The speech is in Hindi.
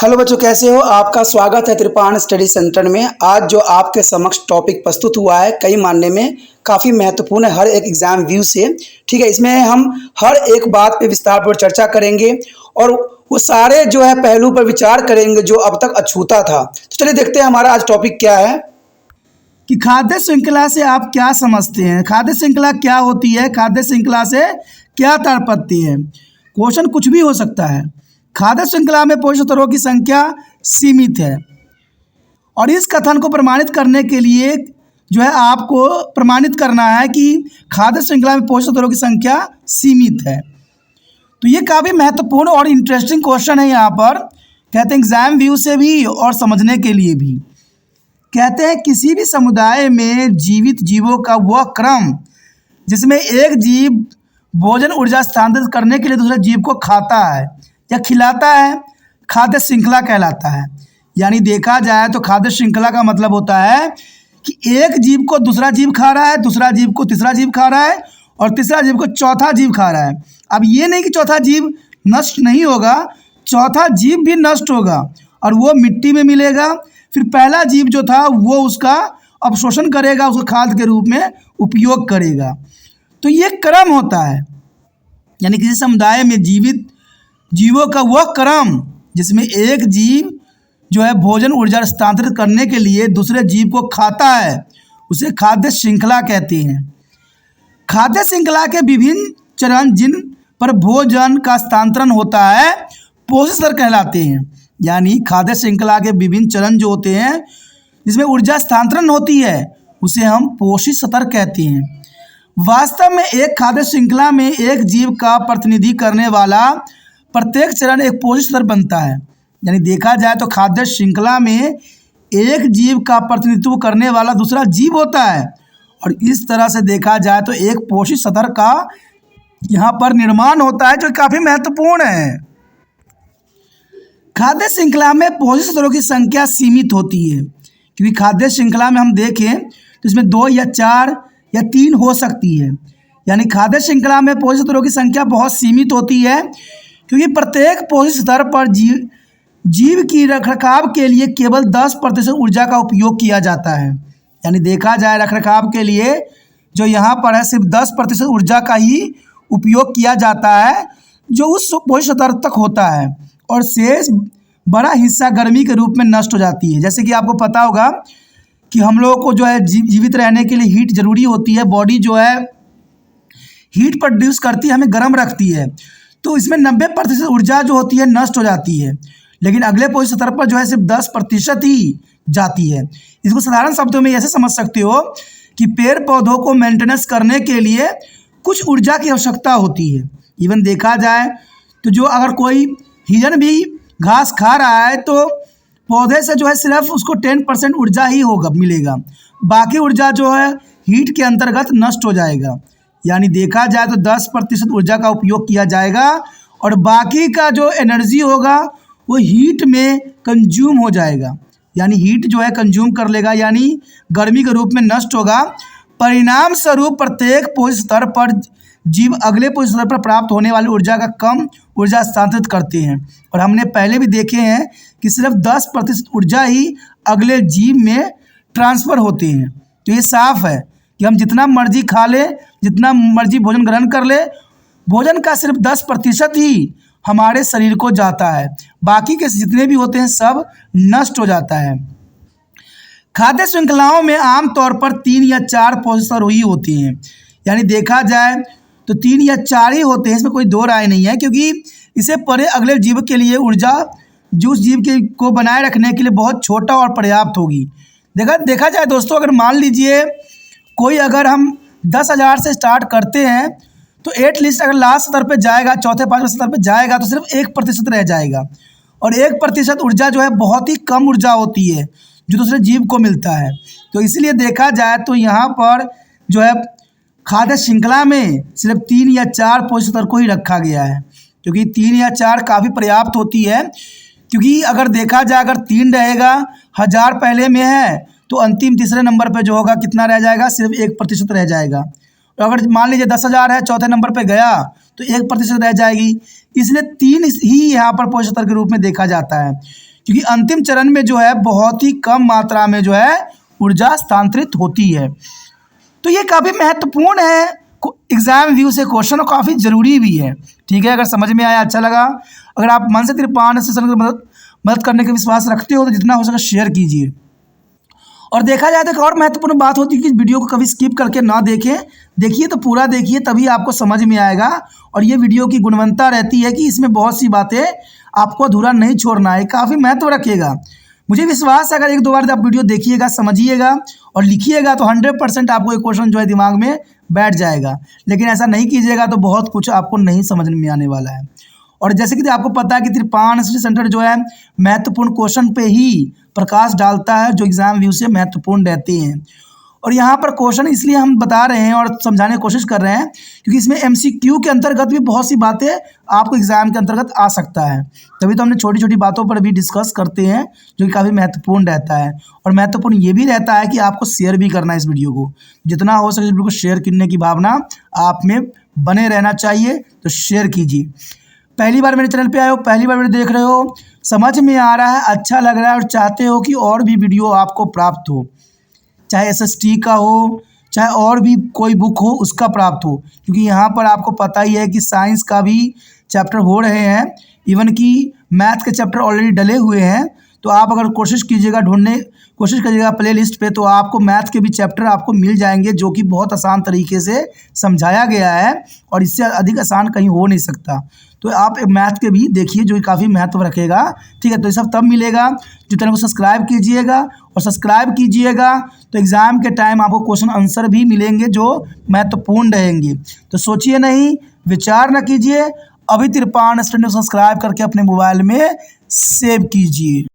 हेलो बच्चों, कैसे हो? आपका स्वागत है कृपाण स्टडी सेंटर में। आज जो आपके समक्ष टॉपिक प्रस्तुत हुआ है कई मानने में काफ़ी महत्वपूर्ण है हर एक एग्जाम व्यू से। ठीक है, इसमें हम हर एक बात पे विस्तार पर चर्चा करेंगे और वो सारे जो है पहलू पर विचार करेंगे जो अब तक अछूता था। तो चलिए देखते हैं हमारा आज टॉपिक क्या है कि खाद्य श्रृंखला से आप क्या समझते हैं। खाद्य श्रृंखला क्या होती है, खाद्य श्रृंखला से क्या तात्पर्य है। क्वेश्चन कुछ भी हो सकता है। खाद्य श्रृंखला में पोषक तत्वों की संख्या सीमित है और इस कथन को प्रमाणित करने के लिए जो है आपको प्रमाणित करना है कि खाद्य श्रृंखला में पोषक तत्वों की संख्या सीमित है। तो ये काफ़ी महत्वपूर्ण और इंटरेस्टिंग क्वेश्चन है। यहाँ पर कहते हैं एग्जाम व्यू से भी और समझने के लिए भी। कहते हैं किसी भी समुदाय में जीवित जीवों का वह क्रम जिसमें एक जीव भोजन ऊर्जा स्थानांतरित करने के लिए दूसरे जीव को खाता है या खिलाता है, खाद्य श्रृंखला कहलाता है। यानी देखा जाए तो खाद्य श्रृंखला का मतलब होता है कि एक जीव को दूसरा जीव खा रहा है, दूसरा जीव को तीसरा जीव खा रहा है और तीसरा जीव को चौथा जीव खा रहा है। अब ये नहीं कि चौथा जीव नष्ट नहीं होगा, चौथा जीव भी नष्ट होगा और वो मिट्टी में मिलेगा। फिर पहला जीव जो था वो उसका अवशोषण करेगा, उसको खाद के रूप में उपयोग करेगा। तो ये क्रम होता है। यानी किसी समुदाय में जीवित जीवों का वह क्रम जिसमें एक जीव जो है भोजन ऊर्जा स्थानांतरित करने के लिए दूसरे जीव को खाता है उसे खाद्य श्रृंखला कहते हैं। खाद्य श्रृंखला के विभिन्न चरण जिन पर भोजन का स्थानांतरण होता है पोषक स्तर कहलाते हैं। यानी खाद्य श्रृंखला के विभिन्न चरण जो होते हैं जिसमें ऊर्जा स्थानांतरण होती है उसे हम पोषक स्तर कहते हैं। वास्तव में एक खाद्य श्रृंखला में एक जीव का प्रतिनिधि करने वाला प्रत्येक चरण एक पोषक स्तर बनता है। यानी देखा जाए तो खाद्य श्रृंखला में एक जीव का प्रतिनिधित्व करने वाला दूसरा जीव होता है और इस तरह से देखा जाए तो एक पोषक स्तर का यहाँ पर निर्माण होता है जो काफ़ी महत्वपूर्ण है। खाद्य श्रृंखला में पोषक स्तरों की संख्या सीमित होती है क्योंकि खाद्य श्रृंखला में हम देखें तो इसमें 2 या 4 या 3 हो सकती है। यानी खाद्य श्रृंखला में पोषक स्तरों की संख्या बहुत सीमित होती है क्योंकि प्रत्येक पोषक स्तर पर जीव की रखरखाव के लिए केवल 10% ऊर्जा का उपयोग किया जाता है। यानी देखा जाए रखरखाव के लिए जो यहाँ पर है सिर्फ 10% ऊर्जा का ही उपयोग किया जाता है जो उस पोषक स्तर तक होता है और शेष बड़ा हिस्सा गर्मी के रूप में नष्ट हो जाती है। जैसे कि आपको पता होगा कि हम लोगों को जो है जीवित रहने के लिए हीट ज़रूरी होती है। बॉडी जो है हीट प्रोड्यूस करती है, हमें गर्म रखती है। तो इसमें 90% ऊर्जा जो होती है नष्ट हो जाती है, लेकिन अगले पोषक स्तर पर जो है सिर्फ 10% ही जाती है। इसको साधारण शब्दों में ऐसे समझ सकते हो कि पेड़ पौधों को मेंटेनेंस करने के लिए कुछ ऊर्जा की आवश्यकता होती है। इवन देखा जाए तो जो अगर कोई हिरन भी घास खा रहा है तो पौधे से जो है सिर्फ उसको 10% ऊर्जा ही होगा मिलेगा, बाकी ऊर्जा जो है हीट के अंतर्गत नष्ट हो जाएगा। यानी देखा जाए तो 10% ऊर्जा का उपयोग किया जाएगा और बाकी का जो एनर्जी होगा वो हीट में कंज्यूम हो जाएगा। यानी हीट जो है कंज्यूम कर लेगा, यानी गर्मी के रूप में नष्ट होगा। परिणाम स्वरूप प्रत्येक पोषक स्तर पर जीव अगले पोषक स्तर पर प्राप्त होने वाली ऊर्जा का कम ऊर्जा स्थानांतरित करते हैं और हमने पहले भी देखे हैं कि सिर्फ 10% ऊर्जा ही अगले जीव में ट्रांसफ़र होते हैं। तो ये साफ है कि हम जितना मर्जी खा लें, जितना मर्जी भोजन ग्रहण कर ले, भोजन का सिर्फ 10% ही हमारे शरीर को जाता है, बाकी के जितने भी होते हैं सब नष्ट हो जाता है। खाद्य श्रृंखलाओं में आमतौर पर 3 या 4 पोषक स्तर ही होते हैं। यानी देखा जाए तो 3 या 4 ही होते हैं, इसमें कोई दो राय नहीं है क्योंकि इसे परे अगले जीव के लिए ऊर्जा जो उस जीव के को बनाए रखने के लिए बहुत छोटा और पर्याप्त होगी। देखा जाए दोस्तों, अगर मान लीजिए कोई अगर हम 10,000 से स्टार्ट करते हैं तो एटलीस्ट अगर लास्ट स्तर पे जाएगा, चौथे 5वें स्तर पे जाएगा तो सिर्फ 1% रह जाएगा और 1% ऊर्जा जो है बहुत ही कम ऊर्जा होती है जो दूसरे जीव को मिलता है। तो इसलिए देखा जाए तो यहाँ पर जो है खाद्य श्रृंखला में सिर्फ 3 या 4 पोषक स्तर को ही रखा गया है क्योंकि 3 या 4 काफ़ी पर्याप्त होती है। क्योंकि अगर देखा जाए अगर 3 रहेगा, 1000 पहले में है तो अंतिम तीसरे नंबर पे जो होगा कितना रह जाएगा, सिर्फ 1% रह जाएगा। तो अगर मान लीजिए 10,000 है, चौथे नंबर पे गया तो 1% रह जाएगी। इसलिए 3 ही यहाँ पर पोषक स्तर के रूप में देखा जाता है क्योंकि अंतिम चरण में जो है बहुत ही कम मात्रा में जो है ऊर्जा स्थानांतरित होती है। तो ये काफ़ी महत्वपूर्ण है एग्जाम व्यू से क्वेश्चन और काफ़ी ज़रूरी भी है। ठीक है, अगर समझ में आया अच्छा लगा। अगर आप मन से तिरपान सेशन की मदद करने का विश्वास रखते हो तो जितना हो सके शेयर कीजिए। और देखा जाए तो एक और महत्वपूर्ण बात होती है कि वीडियो को कभी स्किप करके ना देखें, देखिए तो पूरा देखिए, तभी आपको समझ में आएगा। और ये वीडियो की गुणवत्ता रहती है कि इसमें बहुत सी बातें आपको अधूरा नहीं छोड़ना है, काफ़ी महत्व रखेगा। मुझे विश्वास है अगर एक दो बार आप वीडियो देखिएगा, समझिएगा और लिखिएगा तो 100% आपको एक क्वेश्चन जो है दिमाग में बैठ जाएगा। लेकिन ऐसा नहीं कीजिएगा तो बहुत कुछ आपको नहीं समझ में आने वाला है। और जैसे कि आपको पता है कि त्रिपान स्टडी सेंटर जो है महत्वपूर्ण क्वेश्चन पे ही प्रकाश डालता है जो एग्जाम व्यू से महत्वपूर्ण रहते हैं। और यहाँ पर क्वेश्चन इसलिए हम बता रहे हैं और समझाने की कोशिश कर रहे हैं क्योंकि इसमें एमसीक्यू के अंतर्गत भी बहुत सी बातें आपको एग्जाम के अंतर्गत आ सकता है। तभी तो हमने छोटी छोटी बातों पर भी डिस्कस करते हैं जो कि काफ़ी महत्वपूर्ण रहता है। और महत्वपूर्ण ये भी रहता है कि आपको शेयर भी करना है इस वीडियो को, जितना हो सके इस वीडियो को शेयर करने की भावना आप में बने रहना चाहिए, तो शेयर कीजिए। पहली बार मेरे चैनल पे आए हो, पहली बार वीडियो देख रहे हो, समझ में आ रहा है, अच्छा लग रहा है और चाहते हो कि और भी वीडियो आपको प्राप्त हो, चाहे एसएसटी का हो, चाहे और भी कोई बुक हो उसका प्राप्त हो, क्योंकि यहाँ पर आपको पता ही है कि साइंस का भी चैप्टर हो रहे हैं, इवन कि मैथ के चैप्टर ऑलरेडी डले हुए हैं। तो आप अगर कोशिश करिएगा प्ले लिस्ट पे तो आपको मैथ के भी चैप्टर आपको मिल जाएंगे जो कि बहुत आसान तरीके से समझाया गया है और इससे अधिक आसान कहीं हो नहीं सकता। तो आप मैथ के भी देखिए जो कि काफ़ी महत्व रखेगा। ठीक है, तो ये सब तब मिलेगा जो चैनल को सब्सक्राइब कीजिएगा, और सब्सक्राइब कीजिएगा तो एग्ज़ाम के टाइम आपको क्वेश्चन आंसर भी मिलेंगे जो महत्वपूर्ण रहेंगे। तो सोचिए नहीं, विचार न कीजिए, अभी त्रिपान स्टडी सब्सक्राइब करके अपने मोबाइल में सेव कीजिए।